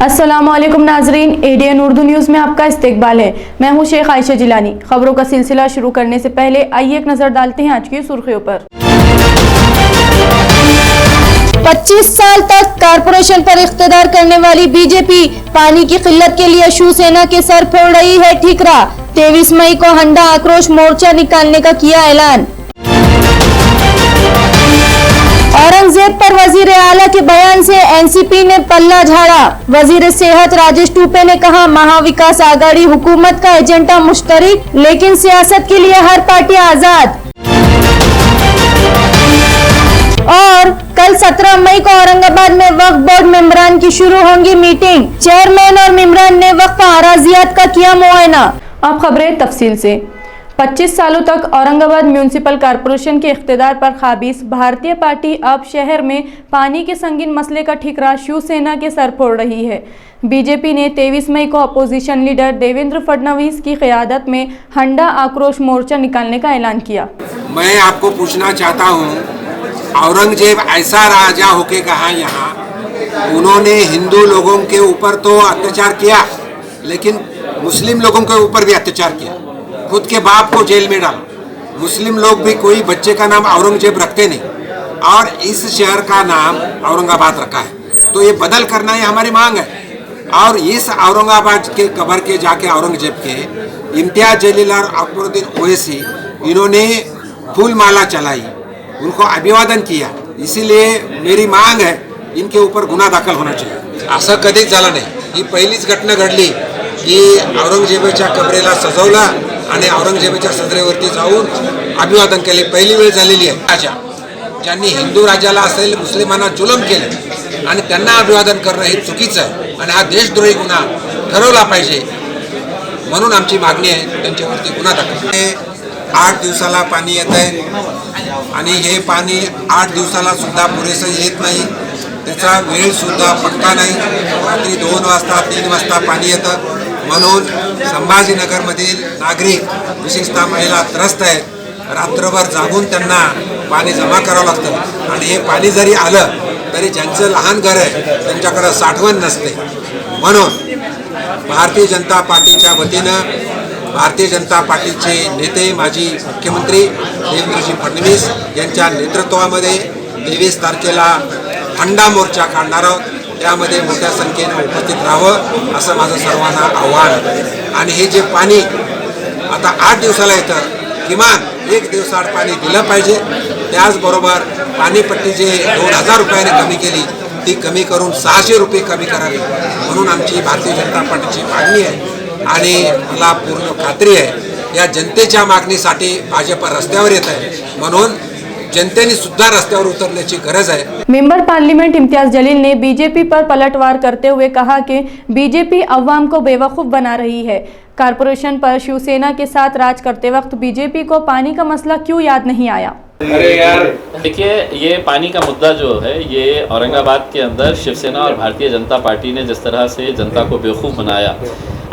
अस्सलामुअलैकुम नाजरीन, ADN Urdu news में आपका इस्तकबाल है। मैं हूं शेख आयशा जिलानी। खबरों का सिलसिला शुरू करने से पहले आइए एक नज़र डालते हैं आज की सुर्खियों पर। 25 साल तक कारपोरेशन पर इख्तिदार करने वाली बीजेपी पानी की किल्लत के लिए शिवसेना के सर फोड़ रही है ठीकरा। 23 मई को हंडा आक्रोश मोर्चा निकालने का किया ऐलान। औरंगजेब पर वजीर आला के बयान से एनसीपी ने पल्ला झाड़ा। वजीर सेहत राजेश टोपे ने कहा, महाविकास आघाड़ी हुकूमत का एजेंडा मुश्तरक, लेकिन सियासत के लिए हर पार्टी आजाद। और कल 17 मई को औरंगाबाद में वक्फ बोर्ड मेंबरान की शुरू होंगी मीटिंग। चेयरमैन और मेंबरान ने वक्फ अराजियात का किया मुआयना। अब खबरें तफसील से। 25 सालों तक औरंगाबाद म्यूनिसिपल कॉरपोरेशन के इख्तिदार पर काबिज भारतीय पार्टी अब शहर में पानी के संगीन मसले का ठिकरा शिवसेना के सर फोड़ रही है। बीजेपी ने 23 मई को अपोजिशन लीडर देवेंद्र फडणवीस की क़यादत में हंडा आक्रोश मोर्चा निकालने का ऐलान किया। मैं आपको पूछना चाहता हूँ, औरंगजेब ऐसा राजा होके कहा यहाँ, उन्होंने हिंदू लोगों के ऊपर तो अत्याचार किया, लेकिन मुस्लिम लोगों के ऊपर भी अत्याचार किया। खुद के बाप को जेल में डाला। मुस्लिम लोग भी कोई बच्चे का नाम औरंगजेब रखते नहीं, और इस शहर का नाम औरंगाबाद रखा है। तो ये बदल करना ये हमारी मांग है। और इस औरंगाबाद के कब्र के जाके औरंगजेब के इम्तियाज जलील और अकबरुद्दीन ओवैसी इन्होंने फूल माला चलाई, उनको अभिवादन किया। इसीलिए मेरी मांग है, इनके ऊपर गुन्हा दाखल होना चाहिए। असं कधीच झालं नाही। ही पहिलीच घटना घडली की औरंगजेबाच्या कबरेला सजवला आणि औरंगजेबाच्या सदरेवरती जाऊन अभिवादन केले। पहिली वेळ झालेली आहे। राजा ज्यांनी हिंदू राजाला असेल मुस्लिमांना जुलम केले आणि त्यांना अभिवादन करणं हे चुकीचं आहे आणि हा देशद्रोही गुन्हा ठरवला पाहिजे। म्हणून आमची मागणी आहे त्यांच्यावरती गुन्हा दाखल। 8 दिवसाला पाणी येत आहे आणि हे पाणी 8 दिवसाला सुद्धा पुरेसं येत नाही। त्याचा वेळ सुद्धा पक्का नाही। रात्री 2 वाजता 3 वाजता पाणी येतं। म्हणून संभाजीनगरमधील नागरिक विशेषतः महिला त्रस्त आहेत। रात्रभर जागून त्यांना पाणी जमा करावं लागतं आणि हे पाणी जरी आलं तरी ज्यांचं लहान घर आहे त्यांच्याकडे साठवण नसते। म्हणून भारतीय जनता पार्टीच्या वतीनं भारतीय जनता पार्टीचे नेते माजी मुख्यमंत्री देवेंद्रजी फडणवीस यांच्या नेतृत्वामध्ये 23 तारखेला हंडा मोर्चा काढणार आहोत। त्यामध्ये मोठ्या संख्येने उपस्थित राहावं असं माझं सर्वांना आव्हान आहे। आणि हे जे पाणी आता 8 दिवसाला येतं, किमान 1 दिवसाआड पाणी दिलं पाहिजे। त्याचबरोबर पाणीपट्टी जे 2000 रुपयाने कमी केली ती कमी करून 600 रुपये कमी करावी, म्हणून आमची भारतीय जनता पार्टीची मागणी आहे। आणि मला पूर्ण खात्री आहे या जनतेच्या मागणीसाठी भाजप रस्त्यावर येत आहे, म्हणून जनतेने सुद्धा रस्त्यावर उतरण्याची गरज है। मेंबर पार्लियामेंट इम्तियाज जलील ने बीजेपी पर पलटवार करते हुए कहा कि बीजेपी अवाम को बेवकूफ़ बना रही है। कारपोरेशन पर शिवसेना के साथ राज करते वक्त बीजेपी को पानी का मसला क्यों याद नहीं आया? अरे यार देखिए, ये पानी का मुद्दा जो है ये औरंगाबाद के अंदर शिवसेना और भारतीय जनता पार्टी ने जिस तरह से जनता को बेवकूफ़ बनाया,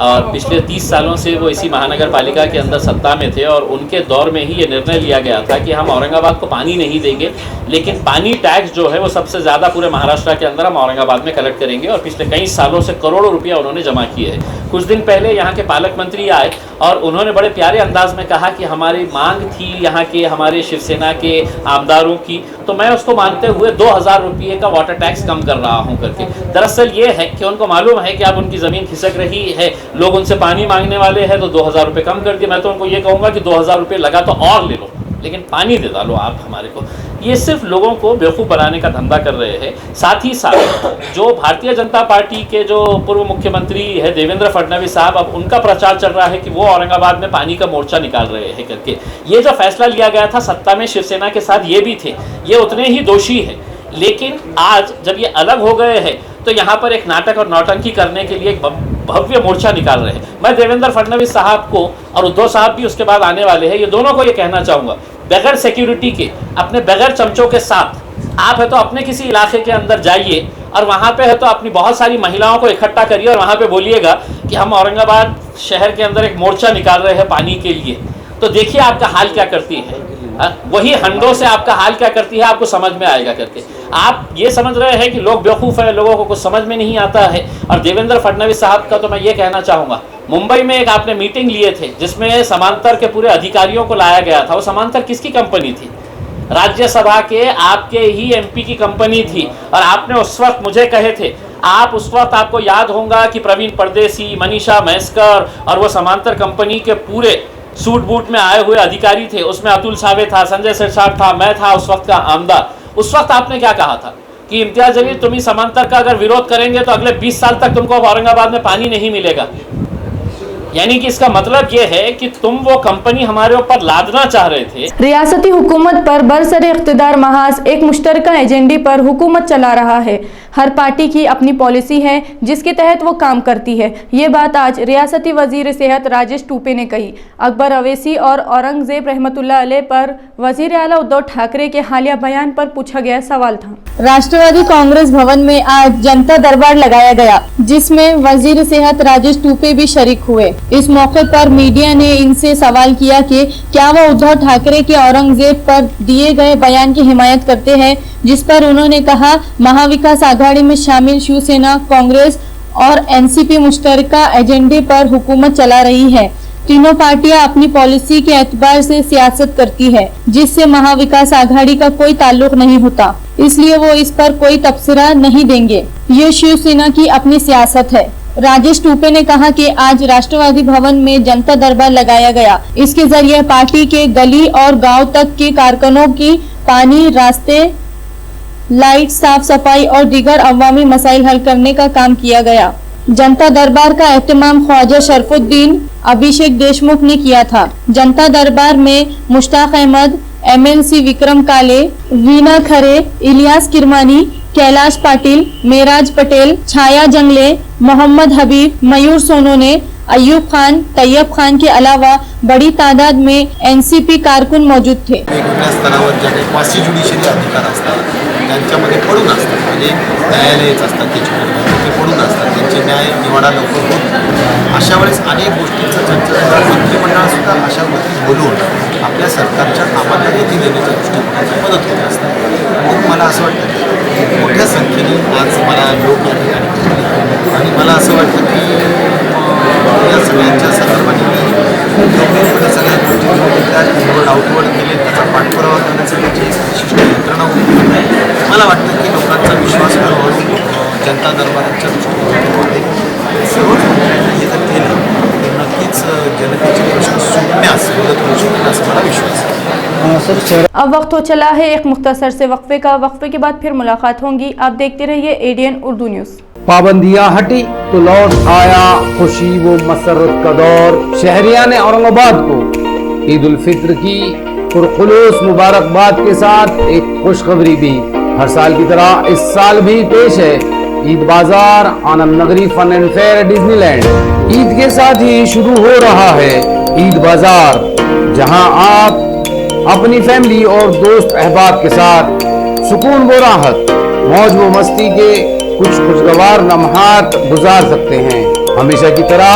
और पिछले 30 सालों से वो इसी महानगर पालिका के अंदर सत्ता में थे, और उनके दौर में ही ये निर्णय लिया गया था कि हम औरंगाबाद को पानी नहीं देंगे, लेकिन पानी टैक्स जो है वो सबसे ज़्यादा पूरे महाराष्ट्र के अंदर हम औरंगाबाद में कलेक्ट करेंगे। और पिछले कई सालों से करोड़ों रुपया उन्होंने जमा किए हैं। कुछ दिन पहले यहाँ के पालक मंत्री आए और उन्होंने बड़े प्यारे अंदाज में कहा कि हमारी मांग थी यहाँ के हमारे शिवसेना के आमदारों की, तो मैं उसको मानते हुए 2000 रुपये का वाटर टैक्स कम कर रहा हूँ करके। दरअसल ये है कि उनको मालूम है कि अब उनकी ज़मीन खिसक रही है, लोग उनसे पानी मांगने वाले हैं, तो 2000 रुपये कम कर दिए। मैं तो उनको ये कहूँगा कि 2000 रुपये लगा तो और ले लो, लेकिन पानी दे डालो आप हमारे को। ये सिर्फ लोगों को बेवकूफ़ बनाने का धंधा कर रहे हैं। साथ ही साथ जो भारतीय जनता पार्टी के जो पूर्व मुख्यमंत्री है देवेंद्र फडणवीस साहब, अब उनका प्रचार चल रहा है कि वो औरंगाबाद में पानी का मोर्चा निकाल रहे हैं करके। ये जो फैसला लिया गया था सत्ता में शिवसेना के साथ, ये भी थे, ये उतने ही दोषी हैं। लेकिन आज जब ये अलग हो गए हैं तो यहाँ पर एक नाटक और नौटंकी करने के लिए एक भव्य मोर्चा निकाल रहे हैं। मैं देवेंद्र फडणवीस साहब को और उद्धव साहब भी उसके बाद आने वाले हैं, ये दोनों को ये कहना चाहूँगा, बगैर सिक्योरिटी के, अपने बगैर चमचों के साथ आप है तो अपने किसी इलाके के अंदर जाइए और वहाँ पे है तो अपनी बहुत सारी महिलाओं को इकट्ठा करिए और वहाँ पे बोलिएगा कि हम औरंगाबाद शहर के अंदर एक मोर्चा निकाल रहे हैं पानी के लिए, तो देखिए आपका हाल क्या करती है। वही हंडों से आपका हाल क्या करती है आपको समझ में आएगा करके। आप ये समझ रहे हैं कि लोग बेवकूफ़ है, लोगों को कुछ समझ में नहीं आता है। और देवेंद्र फडणवीस साहब का तो मैं ये कहना चाहूँगा, मुंबई में एक आपने मीटिंग लिए थे जिसमें समांतर के पूरे अधिकारियों को लाया गया था। वो समांतर किसकी कंपनी थी? राज्यसभा के आपके ही एमपी की कंपनी थी। और आपने उस वक्त मुझे कहे थे, आप उस वक्त आपको याद होगा कि प्रवीण परदेसी, मनीषा मैस्कर और वो समांतर कंपनी के पूरे सूट बूट में आए हुए अधिकारी थे। उसमें अतुल सावे था, संजय सिरसाट था, मैं था उस वक्त का आमदार। उस वक्त आपने क्या कहा था कि इम्तियाज जलील तुम ही समांतर का अगर विरोध करेंगे तो अगले 20 साल तक तुमको औरंगाबाद में पानी नहीं मिलेगा। यानी कि इसका मतलब ये है कि तुम वो कंपनी हमारे ऊपर लादना चाह रहे थे। रियासती हुकूमत पर बरसरे इख्तिदार महाज एक मुश्तरका एजेंडे पर हुकूमत चला रहा है। हर पार्टी की अपनी पॉलिसी है जिसके तहत वो काम करती है। ये बात आज रियासती वजीर सेहत राजेश टूपे ने कही। अकबर अवैसी और औरंगजेब रहमतुल्लाह अलैह पर वजीर आला उद्धव ठाकरे के हालिया बयान पर पूछा गया सवाल था। राष्ट्रवादी कांग्रेस भवन में आज जनता दरबार लगाया गया जिसमें वजीर सेहत राजेश टूपे भी शरीक हुए। इस मौके पर मीडिया ने इनसे सवाल किया कि क्या वह उद्धव ठाकरे के औरंगजेब पर दिए गए बयान की हिमायत करते हैं, जिस पर उन्होंने कहा महाविकास आघाड़ी में शामिल शिवसेना, कांग्रेस और एनसीपी मुश्तरका एजेंडे पर हुकूमत चला रही है। तीनों पार्टियां अपनी पॉलिसी के एतबार से सियासत करती है जिससे महाविकास आघाड़ी का कोई ताल्लुक नहीं होता, इसलिए वो इस पर कोई तबसरा नहीं देंगे। ये शिवसेना की अपनी सियासत है। राजेश टूपे ने कहा कि आज राष्ट्रवादी भवन में जनता दरबार लगाया गया। इसके जरिए पार्टी के गली और गांव तक के कारकुनों की पानी, रास्ते, लाइट, साफ सफाई और दीगर अवामी मसाइल हल करने का काम किया गया। जनता दरबार का एहतमाम ख्वाजा शरफुद्दीन अभिषेक देशमुख ने किया था। जनता दरबार में मुश्ताक अहमद, MLC विक्रम काले, वीना खरे, इलियास किरमानी, कैलाश पाटिल, मेराज पटेल, छाया जंगले, मोहम्मद हबीब, मयूर सोनोने, अयूब खान, तैयब खान के अलावा बड़ी तादाद में NCP कारकुन मौजूद थे। वेगवेगळ्या स्तरावर ज्या काही क्वासी ज्युडिशियरी अधिकार असतात त्यांच्यामध्ये पडून असतात, म्हणजे न्यायालयच असतात त्याच्यामध्ये ते पडून असतात, त्यांचे न्याय निवाडा लवकर होत। अशा वेळेस अनेक गोष्टींचं चर्चा मंत्रिमंडळासुद्धा अशा गोष्टी बोलून आपल्या सरकारच्या कामाला गती देण्याच्या दृष्टिकोनाची मदत होत असते। म्हणून मला असं वाटतं की मोठ्या संख्येने आज मला लोक या ठिकाणी आणि मला असं वाटतं की या सगळ्यांच्या संदर्भाने गंभीरपणे सगळ्या गोष्टी त्या इनवर्ड आउटवर्ड केले त्याचा पाठपुरावा करण्यासाठी जी विशिष्ट यंत्रणा होती, मला वाटतं की लोकांचा विश्वास हळूहळू जनता दरबाराच्या दृष्टिकोनामध्ये सर्वच मंत्र्यांनी हे जर केलं तर नक्कीच जनतेचे प्रश्न सुटण्यास मदत होऊ शकेल असं मला विश्वास आहे। अब वक्त हो चला है एक मुख्तसर से वक्फे का। वक्फे के बाद फिर मुलाकात होंगी। आप देखते रहिए ADN उर्दू न्यूज़। पाबंदियां हटी तो लौट आया खुशी वो मसरत का दौर। शहरियान औरंगाबाद को ईद उल फित्र की पुरखुलूस मुबारकबाद के साथ एक खुशखबरी भी हर साल की तरह इस साल भी पेश है। ईद बाजार Anand Nagari fun and fair Disneyland. Eid के साथ ही शुरू हो रहा है ईद बाजार, जहां आप अपनी फैमिली और दोस्त अहबाब के साथ सुकून व राहत, मौज व मस्ती के कुछ खुशगवार लम्हात गुजार सकते हैं। हमेशा की तरह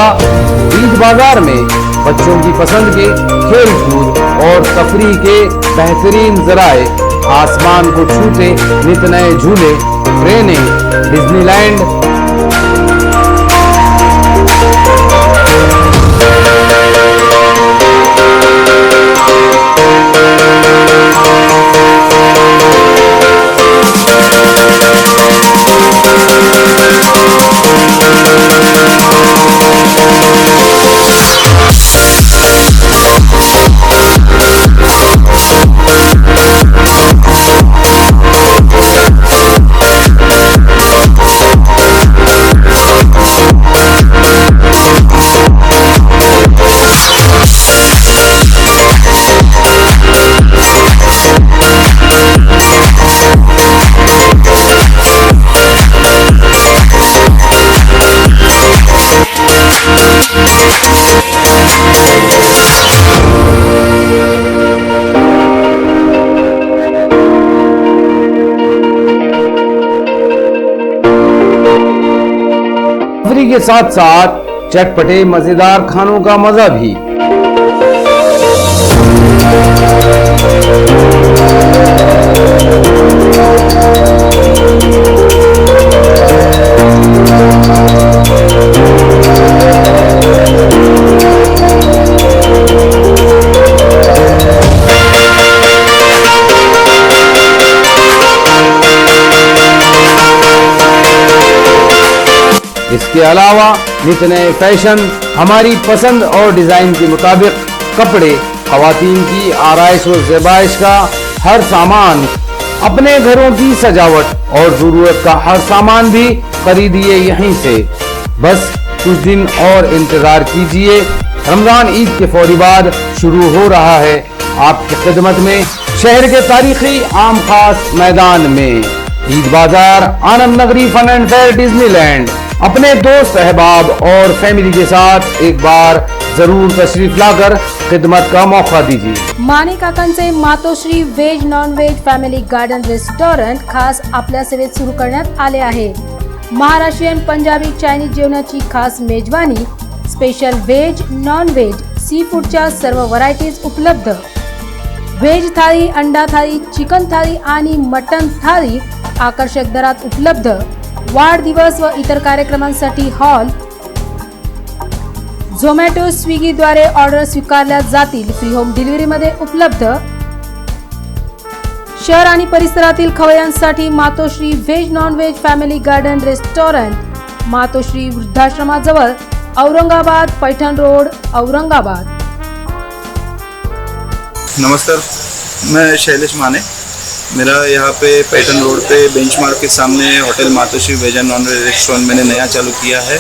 ईद बाजार में बच्चों की पसंद के खेल कूद और तफरीह के बेहतरीन जराए, आसमान को छूते नित नए झूले, ट्रेनें, डिज्नीलैंड के साथ साथ चटपटे मजेदार खानों का मजा भी। इसके अलावा नित नए फैशन, हमारी पसंद और डिजाइन के मुताबिक कपड़े, खवातीन की आराइश और ज़ेबाइश का हर सामान, अपने घरों की सजावट और जरूरत का हर सामान भी खरीदिए यहीं से। बस कुछ दिन और इंतजार कीजिए, रमजान ईद के फौरी बाद शुरू हो रहा है आपकी खिदमत में शहर के तारीखी आम खास मैदान में ईद बाजार, Anand Nagari fun and fair, Disneyland. अपने दोस्त, अहबाब और फैमिली के साथ एक बार जरूर तशरीफ लाकर खिदमत का मौका दीजिए। माने काकांचे Matoshree veg non veg family garden restaurant खास आपल्या सेवेत सुरू करण्यात आले आहे। महाराष्ट्रीयन, पंजाबी, चायनीज जेवणाची खास मेजवानी, स्पेशल व्हेज, नॉन व्हेज, सी फूडच्या सर्व व्हरायटीज उपलब्ध। व्हेज थाळी, अंडा थाळी, चिकन थाळी आणि मटन थाळी आकर्षक दरात उपलब्ध। वाढदिवस व इतर कार्यक्रमांसाठी हॉल, झोमॅटो, स्विगीद्वारे ऑर्डर स्वीकारल्या जातील। फ्री होम डिलिव्हरीमध्ये उपलब्ध। शहर आणि परिसरातील खवय्यांसाठी Matoshree veg non veg family garden restaurant, Matoshree वृद्धाश्रमाजवळ, औरंगाबाद, पैठण रोड, औरंगाबाद। नमस्कार, मैं शैलेश माने। मेरा यहाँ पे पैटर्न रोड पे बेंचमार्क के सामने hotel Matoshree veg and non veg restaurant मैंने नया चालू किया है।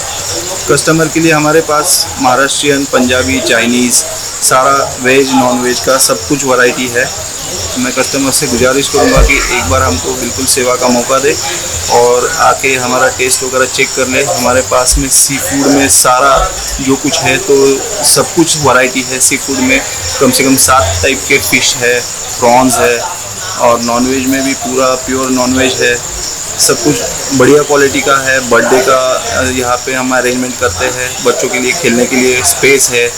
कस्टमर के लिए हमारे पास महाराष्ट्रियन, पंजाबी, चाइनीज़, सारा वेज नॉन वेज का सब कुछ वैरायटी है। मैं कस्टमर से गुजारिश करूँगा कि एक बार हमको बिल्कुल सेवा का मौका दे और आके हमारा टेस्ट वगैरह चेक कर ले। हमारे पास में सी फूड में सारा जो कुछ है तो सब कुछ वैरायटी है। सी फूड में कम से कम 7 टाइप के फ़िश है, प्रॉन्स है और नॉनवेज में भी पूरा प्योर नॉनवेज है। सब कुछ बढ़िया क्वालिटी का है। बर्थडे का यहाँ पे हम अरेंजमेंट करते हैं। बच्चों के लिए खेलने के लिए स्पेस है।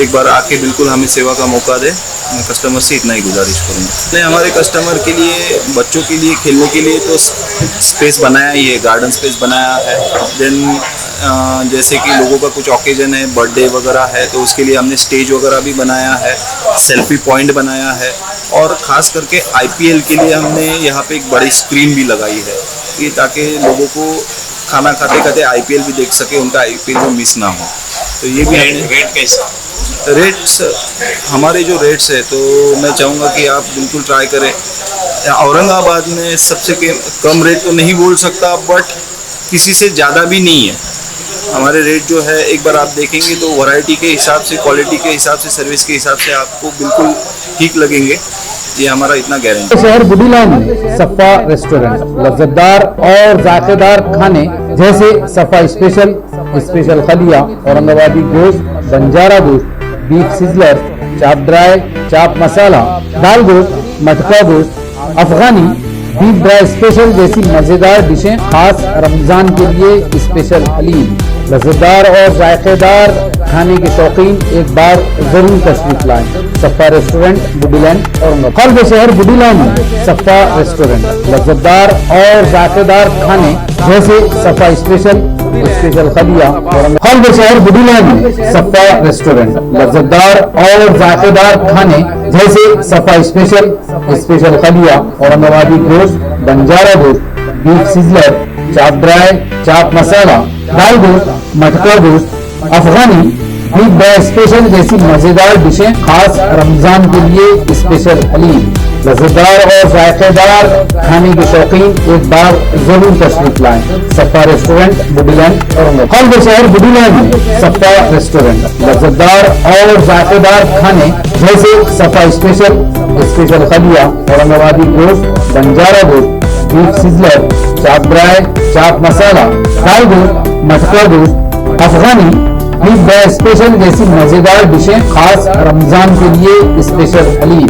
एक बार आके बिल्कुल हमें सेवा का मौका दे। मैं कस्टमर से इतना ही गुजारिश करूँगा। नहीं, हमारे कस्टमर के लिए, बच्चों के लिए खेलने के लिए तो स्पेस बनाया ही है, गार्डन स्पेस बनाया है। देन जैसे कि लोगों का कुछ ओकेजन है, बर्थडे वगैरह है, तो उसके लिए हमने स्टेज वगैरह भी बनाया है, सेल्फी पॉइंट बनाया है और ख़ास करके IPL के लिए हमने यहाँ पे एक बड़ी स्क्रीन भी लगाई है कि ताकि लोगों को खाना खाते खाते IPL भी देख सके, उनका IPL भी मिस ना हो। तो ये भी रेट कैसा? रेट्स, हमारे जो रेट्स है तो मैं चाहूँगा कि आप बिल्कुल ट्राई करें। औरंगाबाद में सबसे कम रेट तो नहीं बोल सकता, बट किसी से ज़्यादा भी नहीं है। हमारे रेट जो है एक बार आप देखेंगे तो वैरायटी के हिसाब से, क्वालिटी के हिसाब से, सर्विस के हिसाब से आपको बिल्कुल ठीक लगेंगे। ये हमारा इतना गारंटी। शहर बुडीलैंड में सफ़ा रेस्टोरेंट, लज्जतदार और जायकेदार खाने जैसे सफ़ा स्पेशल, स्पेशल खलिया, औरंगाबादी गोश्त, बंजारा गोश्त, बीफ सिजलर, चाप ड्राई, चाप मसाला, दाल गोश्त, मटका गोश्त, अफगानी, बीफ ड्राई स्पेशल जैसी मजेदार डिशें खास रमजान के लिए स्पेशल हलीम। लज्जतदार और जायकेदार खाने के शौकीन एक बार जरूर तशरीफ लाएं। सफ़ा रेस्टोरेंट, बुडीलैंड, औरंगाबाद। हल्ब शहर बुडीलैंड में सफ़ा रेस्टोरेंट, लज्जतदार और जायकेदार खाने जैसे सफ़ा स्पेशल, स्पेशल खलिया, हल्ब शहर बुडीलैंड में सफ़ा रेस्टोरेंट, लज्जतदार और जायकेदार खाने जैसे सफ़ा स्पेशल, स्पेशल खलिया, औरंगाबादी गोश्त, बंजारा गोश्त, बीफ सिजलर, चाप ड्राई, चाप मसाला, दाल गोश्त, मटका गोश्त, अफगानी, बीफ ड्राई स्पेशल जैसी मजेदार डिशें खास रमजान के लिए स्पेशल हलीम। लज्जतदार और जायकेदार खाने के शौकीन एक बार जरूर तशरीफ लाएं। सफ़ा रेस्टोरेंट, बुडीलैंड, औरंगाबाद। हल्ब शहर बुडीलैंड में सफ़ा रेस्टोरेंट, लज्जतदार और जायकेदार खाने जैसे सफ़ा स्पेशल, स्पेशल खलिया, औरंगाबादी गोश्त, बंजारा गोश्त, बीफ सिजलर, चाप ड्राई, चाप मसाला, दाल गोश्त, मटका गोश्त, अफगानी, बीफ ड्राई स्पेशल जैसी मजेदार डिशें खास रमजान के लिए स्पेशल हलीम।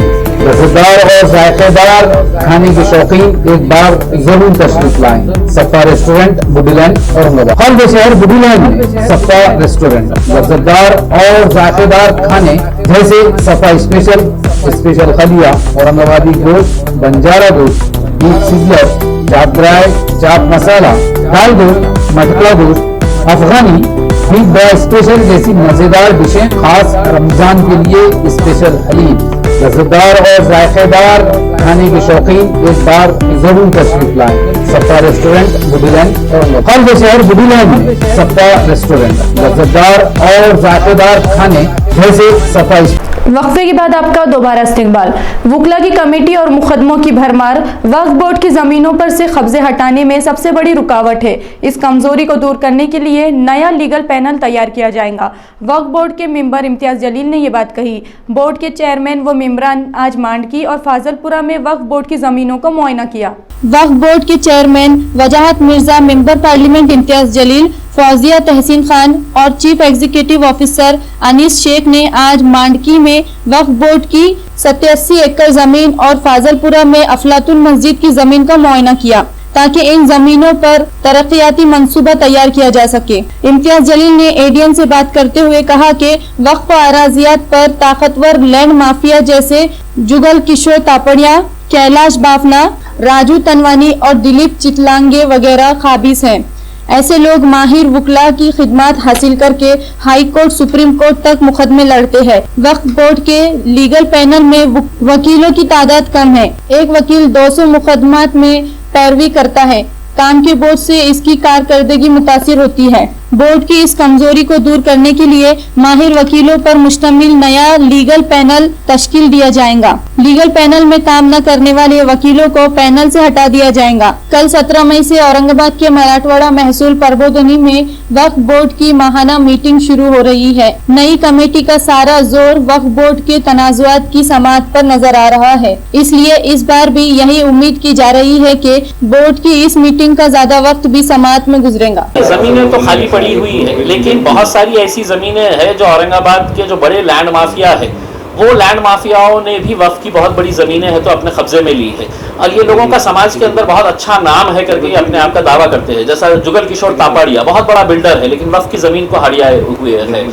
मजेदार और जायकेदार खाने के शौकीन एक बार जरूर तशरीफ लाएं। सफा रेस्टोरेंट बुडीलैंड औरंगाबाद। हर शहर बुडीलैंड में सफा रेस्टोरेंट मजेदार और जायकेदार खाने जैसे सफा स्पेशल खलिया, औरंगाबादी गोश्त, बंजारा गोश्त, बीफ सिजलर, चाप ड्राई, चाप मसाला, दाल गोश्त, मटका गोश्त, अफगानी, बीफ ड्राई स्पेशल जैसी मजेदार डिशें, खास रमजान के लिए स्पेशल हलीम। मजेदार और जायकेदार खाने के शौकीन एक बार जरूर तशरीफ लाएं। सफा रेस्टोरेंट बुडीलैंड और हर शहर बुडीलैंड में सफा रेस्टोरेंट मजेदार और जायकेदार खाने जैसे सफा। वक्फे के बाद आपका दोबारा इस्तेकबाल। वकला की कमेटी और मुकदमों की भरमार वक्फ बोर्ड की ज़मीनों पर से कब्जे हटाने में सबसे बड़ी रुकावट है। इस कमज़ोरी को दूर करने के लिए नया लीगल पैनल तैयार किया जाएगा। वक्फ बोर्ड के मेंबर इम्तियाज़ जलील ने ये बात कही। बोर्ड के चेयरमैन व मेंबरान आज मांडकी और फाजलपुरा में वक्फ बोर्ड की ज़मीनों का मुआयना किया। वक्फ बोर्ड के chairman Wajahat Mirza, member parliament Imtiyaz Jaleel, Fauzia Tehseen Khan और chief executive officer Anees Shaikh ने आज मांडकी में वक्फ बोर्ड की 87 एकड़ जमीन और फाजलपुरा में अफलातुल मस्जिद की जमीन का मुआयना किया ताकि इन जमीनों पर तरक्याती मंसूबा तैयार किया जा सके। इम्तियाज जलील ने एडीएन से बात करते हुए कहा कि वक्फ अराजियात पर ताकतवर लैंड माफिया जैसे जुगल किशोर तापड़िया, कैलाश बाफना, राजू तनवानी और दिलीप चितलांगे वगैरह काबिज हैं। ऐसे लोग माहिर वकला की खिदमत हासिल करके हाई कोर्ट, सुप्रीम कोर्ट तक मुकदमे लड़ते हैं। वक्फ बोर्ड के लीगल पैनल में वकीलों की तादाद कम है। एक वकील 200 मुकदमात में पैरवी करता है। काम के बोझ से इसकी कारकर्दगी मुतासिर होती है। बोर्ड की इस कमजोरी को दूर करने के लिए माहिर वकीलों पर मुश्तमिल नया लीगल पैनल तश्कील दिया जाएगा। लीगल पैनल में काम न करने वाले वकीलों को पैनल से हटा दिया जाएगा। कल 17 मई से औरंगाबाद के मराठवाड़ा महसूल प्रबोधनी में वक्फ बोर्ड की माहाना मीटिंग शुरू हो रही है। नई कमेटी का सारा जोर वक्फ बोर्ड के तनाजुआत की समाअत पर नजर आ रहा है। इसलिए इस बार भी यही उम्मीद की जा रही है कि बोर्ड की इस मीटिंग का ज्यादा वक्त भी समाअत में गुजरेगा। जमीनें तो खाली पड़ी हुई है, लेकिन बहुत सारी ऐसी जमीनें हैं जो औरंगाबाद के जो बड़े लैंड माफिया है, वो लैंड माफियाओं ने भी वक्फ की बहुत बड़ी ज़मीनें हैं तो अपने कब्जे में ली है। और ये लोगों का समाज के अंदर बहुत अच्छा नाम है करके ये अपने आप का दावा करते हैं। जैसा जुगल किशोर तापाड़िया बहुत बड़ा बिल्डर है लेकिन वक्फ की ज़मीन को हड़ियाए हुए है।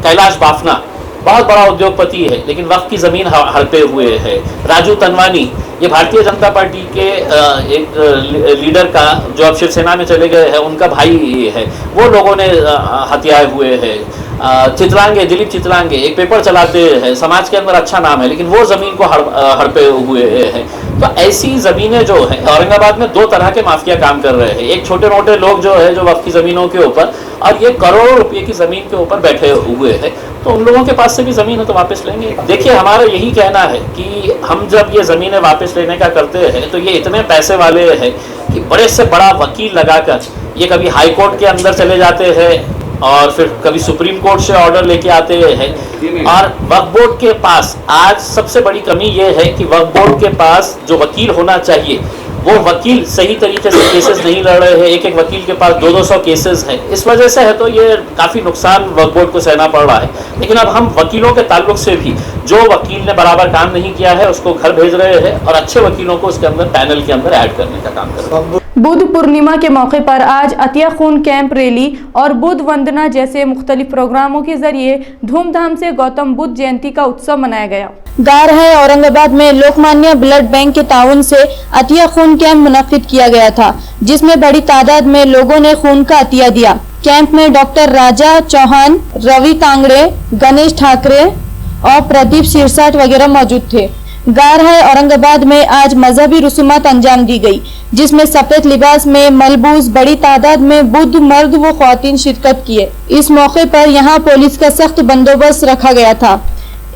कैलाश बाफना बहुत बड़ा उद्योगपति है लेकिन वक्फ की ज़मीन हड़पे हुए है। राजू तनवानी ये भारतीय जनता पार्टी के एक लीडर का जो अब शिवसेना में चले गए हैं उनका भाई है, वो लोगों ने हत्याए हुए हैं। चितलांगे, दिलीप चितलांगे एक पेपर चलाते हैं, समाज के अंदर अच्छा नाम है लेकिन वो ज़मीन को हड़पे हुए हैं। तो ऐसी ज़मीनें जो है औरंगाबाद में दो तरह के माफिया काम कर रहे हैं। एक छोटे मोटे लोग जो है जो वक्फ की ज़मीनों के ऊपर, और ये करोड़ों रुपये की ज़मीन के ऊपर बैठे हुए हैं। तो उन लोगों के पास से भी ज़मीन है तो वापस लेंगे। देखिए हमारा यही कहना है कि हम जब ये ज़मीनें वापस लेने का करते हैं तो ये इतने पैसे वाले हैं कि बड़े से बड़ा वकील लगाकर ये कभी हाई कोर्ट के अंदर चले जाते हैं और फिर कभी सुप्रीम कोर्ट से ऑर्डर लेके आते हैं। और वक्फ बोर्ड के पास आज सबसे बड़ी कमी ये है कि वक्फ बोर्ड के पास जो वकील होना चाहिए वो वकील सही तरीके से केसेस नहीं लड़ रहे हैं। एक एक वकील के पास 200 केसेस हैं। इस वजह से है तो ये काफ़ी नुकसान वक्फ बोर्ड को सहना पड़ रहा है। लेकिन अब हम वकीलों के ताल्लुक से भी जो वकील ने बराबर काम नहीं किया है उसको घर भेज रहे हैं और अच्छे वकीलों को उसके अंदर पैनल के अंदर ऐड करने का काम कर रहे हैं। बुद्ध पूर्णिमा के मौके पर आज अतिया खून कैंप, रैली और बुद्ध वंदना जैसे मुख्तलिफ प्रोग्रामों के जरिए धूमधाम से गौतम बुद्ध जयंती का उत्सव मनाया गया। गार है औरंगाबाद में लोकमान्य ब्लड बैंक के ताउन से अतिया खून कैंप मुनक्किद किया गया था, जिसमें बड़ी तादाद में लोगों ने खून का अतिया दिया। कैंप में डॉक्टर राजा चौहान, रवि तांगड़े, गणेश ठाकरे और प्रदीप सिरसाट वगैरह मौजूद थे। गार है औरंगाबाद में आज मजहबी रसूमात अंजाम दी गई, जिसमें सफेद लिबास में मलबूस बड़ी तादाद में बुद्ध मर्द व ख्वातीन शिरकत किए। इस मौके पर यहां पुलिस का सख्त बंदोबस्त रखा गया था।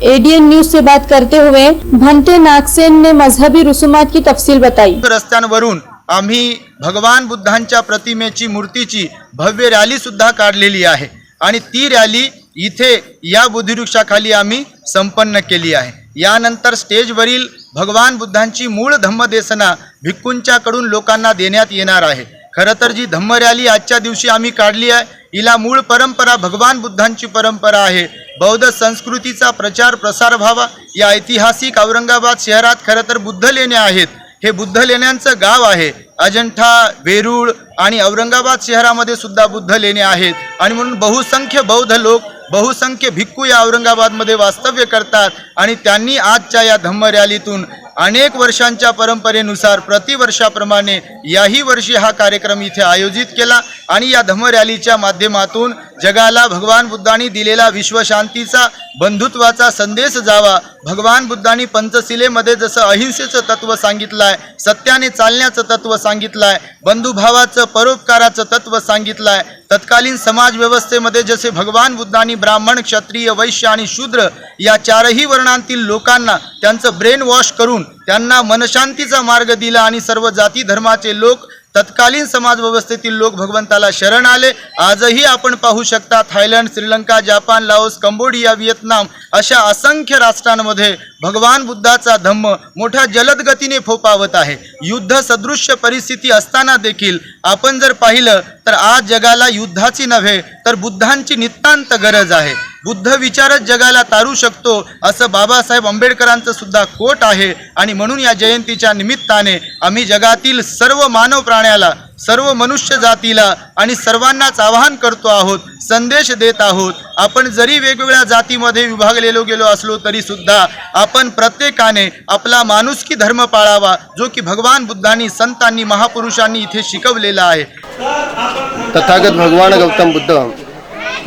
एडीएन न्यूज से बात करते हुए भंते नागसेन ने मजहबी रसूमात की तफसील बताई। रस्त्यांवरून आम्ही भगवान बुद्धांच्या प्रतिमेची मूर्तीची भव्य रॅली सुद्धा काढलेली आहे आणि ती रॅली इथे या बोधिवृक्षाखाली आम्ही संपन्न केली आहे। यानंतर स्टेजवरील भगवान बुद्धांची मूळ धम्मदेसना भिक्खूंच्याकडून लोकांना देण्यात येणार आहे। खरं तर जी धम्म रॅली आजच्या दिवशी आम्ही काढली आहे हिला मूळ परंपरा भगवान बुद्धांची परंपरा आहे. बौद्ध संस्कृतीचा प्रचार प्रसार व्हावा या ऐतिहासिक औरंगाबाद शहरात खरं तर बुद्ध लेण्या आहेत. हे बुद्ध लेण्यांचं गाव आहे. अजंठा, वेरूळ आणि औरंगाबाद शहरामध्ये सुद्धा बुद्ध लेण्या आहेत आणि म्हणून बहुसंख्य बौद्ध लोक, बहुसंख्य भिक्खू या औरंगाबादमध्ये वास्तव्य करतात आणि त्यांनी आजच्या या धम्म रॅलीतून अनेक वर्षांच्या परंपरेनुसार प्रतिवर्षाप्रमाणे याही वर्षी हा कार्यक्रम इथे आयोजित केला आणि या धम्म रॅलीच्या माध्यमातून जगाला भगवान बुद्धांनी दिलेला विश्वशांतीचा, बंधुत्वाचा संदेश जावा. भगवान बुद्धांनी पंचशिलेमध्ये जसं अहिंसेचं तत्त्व सांगितलं आहे, सत्याने चालण्याचं तत्त्व सांगितलं आहे, बंधुभावाचं, परोपकाराचं तत्त्व सांगितलं आहे, तत्कालीन समाज व्यवस्थेमध्ये जसे भगवान बुद्धांनी ब्राह्मण, क्षत्रिय, वैश्य आणि शूद्र या चारही वर्णांतील लोकांना त्यांचं ब्रेन वॉश करून त्यांना मनशांतीचा मार्ग दिला आणि सर्व जाती धर्माचे लोक, तत्कालीन समाज व्यवस्थेतील लोक भगवंताला शरण आले. आजही आपण पाहू शकता Thailand, Sri Lanka, Japan, Laos, Cambodia, Vietnam अशा असंख्य राष्ट्रांमध्ये भगवान बुद्धाचा धम्म मोठ्या जलद गतीने फोफावत आहे. युद्ध सदृश्य परिस्थिती असताना देखील आपण जर पाहिलं तर आज जगाला युद्धाची नव्हे तर बुद्धांची नितांत गरज आहे. बुद्ध विचारच जगाला तारू शकतो असं बाबासाहेब आंबेडकरांचं सुद्धा कोट आहे आणि म्हणून या जयंतीच्या निमित्ताने आम्ही जगातील सर्व मानव प्राण्याला, सर्व मनुष्य जातीला आणि सर्वांनाच आवाहन करतो आहोत, संदेश देत आहोत. आपण जरी वेगवेगळ्या जातीमध्ये विभागलेलो गेलो असलो तरी सुद्धा आपण प्रत्येकाने आपला माणुसकी धर्म पाळावा, जो की भगवान बुद्धांनी, संतांनी, महापुरुषांनी इथे शिकवलेला आहे. तथागत भगवान गौतम बुद्ध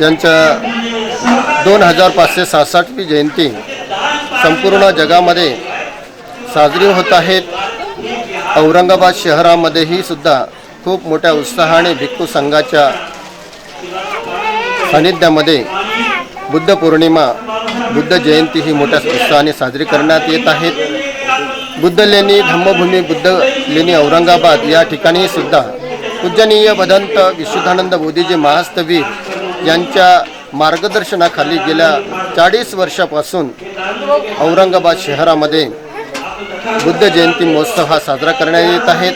यांच्या 2566वी जयंती संपूर्ण जगामध्ये साजरी होत आहेत. औरंगाबाद शहरामध्येही सुद्धा खूप मोठ्या उत्साहाने भिक्खू संघाच्या सानिध्यामध्ये बुद्ध पौर्णिमा, बुद्ध जयंती ही मोठ्या उत्साहाने साजरी करण्यात येत आहेत. बुद्ध लेणी, धम्मभूमी बुद्ध लेणी औरंगाबाद या ठिकाणी सुद्धा पूजनीय भदंत विशुद्धानंद बोधीजी महास्तवीर यांच्या मार्गदर्शनाखाली गेल्या 40 वर्षापासून औरंगाबाद शहरामध्ये बुद्ध जयंती महोत्सव हा साजरा करण्यात येत आहेत.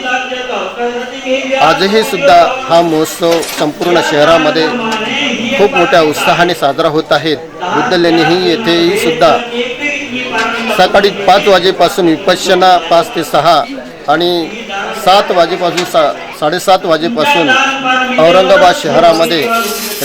आजही सुद्धा हा महोत्सव संपूर्ण शहरामध्ये खूप मोठ्या उत्साहाने साजरा होत आहेत. बुद्ध लेणी येथेही सुद्धा सकाळी 5 वाजेपासून विपश्यना 5 ते 6 आणि 7 वाजेपासून 7:30 वाजेपासून औरंगाबाद शहरामध्ये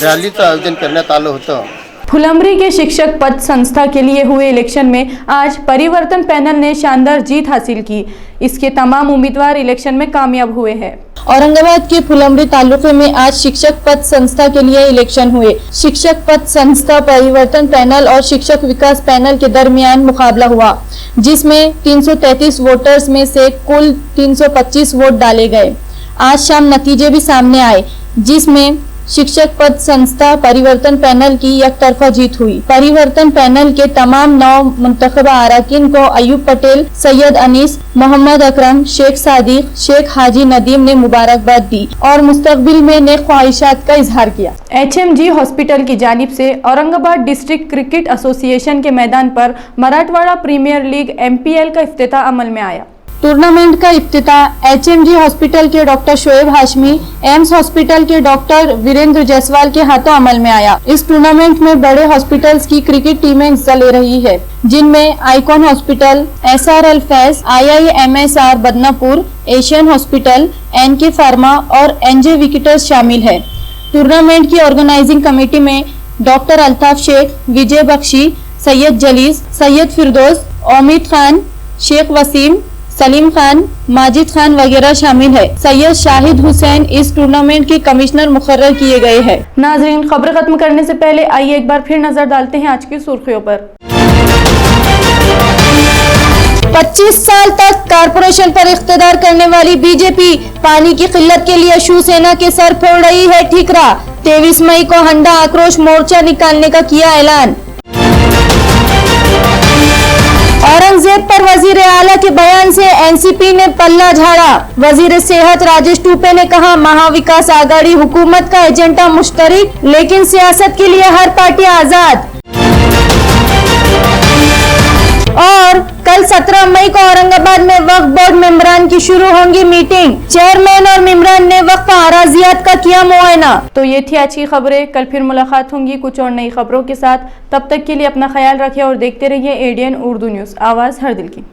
रॅलीचं आयोजन करण्यात आलं होतं. फुलंब्री के शिक्षक पद संस्था के लिए हुए इलेक्शन में आज परिवर्तन पैनल ने शानदार जीत हासिल की. इसके तमाम उम्मीदवार इलेक्शन में कामयाब हुए हैं. औरंगाबाद के फुलंब्री तालुके में आज शिक्षक पद संस्था के लिए इलेक्शन हुए. शिक्षक पद संस्था परिवर्तन पैनल और शिक्षक विकास पैनल के दरमियान मुकाबला हुआ, जिसमें 333 वोटर्स में से कुल 325 वोट डाले गए. आज शाम नतीजे भी सामने आए, जिसमें शिक्षक पद संस्था परिवर्तन पैनल की एकतरफा जीत हुई. परिवर्तन पैनल के तमाम 9 मुंतखबा अरकान को अयूब पटेल, सैयद अनीस, मोहम्मद अकरम, शेख सादिक, शेख हाजी नदीम ने मुबारकबाद दी और मुस्तकबिल में नेक ख्वाहिशात का इजहार किया. HMG हॉस्पिटल की जानिब से औरंगाबाद डिस्ट्रिक्ट क्रिकेट एसोसिएशन के मैदान पर मराठवाड़ा प्रीमियर लीग MPL का इफ्तिताह अमल में आया. टूर्नामेंट का इफ्तिताह HMG हॉस्पिटल के doctor Shoaib Hashmi, AIIMS hospital के डॉक्टर वीरेंद्र जायसवाल के हाथों अमल में आया. इस टूर्नामेंट में बड़े हॉस्पिटल्स की क्रिकेट टीमें हिस्सा ले रही है, जिनमें icon hospital, SRL Faiz, IIMSR Badnapur, Asian hospital, NK pharma और NJ विकेटर्स शामिल है. टूर्नामेंट की ऑर्गेनाइजिंग कमेटी में डॉक्टर अल्ताफ शेख, विजय बख्शी, सैयद जलीस, सैयद फिरदौस, ओमिद खान, शेख वसीम, सलीम खान, माजिद खान वगैरह शामिल है. सैयद शाहिद हुसैन इस टूर्नामेंट के कमिश्नर मुकर्रर किए गए हैं. नाजरीन, खबर खत्म करने से पहले आइए एक बार फिर नजर डालते हैं आज की सुर्खियों पर. 25 साल तक कारपोरेशन पर इख्तिदार करने वाली बीजेपी पानी की किल्लत के लिए शिवसेना के सर फोड़ रही है ठीकरा. 23 मई को हंडा आक्रोश मोर्चा निकालने का किया ऐलान. औरंगजेब पर वजीर आला के बयान से एनसीपी ने पल्ला झाड़ा. वजीर सेहत राजेश टूपे ने कहा, महाविकास आघाड़ी हुकूमत का एजेंडा मुश्तरक, लेकिन सियासत के लिए हर पार्टी आजाद. और कल कल 17 मई को औरंगाबाद में वक्फ बोर्ड मेंबरान की शुरू होंगी मीटिंग। चेयरमैन और मेंबरान ने वक्फ आराजियात का किया मुआयना। तो ये थी आज की खबरें। कल फिर मुलाकात होंगी कुछ और नई खबरों के साथ। तब तक के लिए अपना ख्याल रखें और देखते रहिए एडीएन उर्दू न्यूज़, आवाज़ हर दिल की।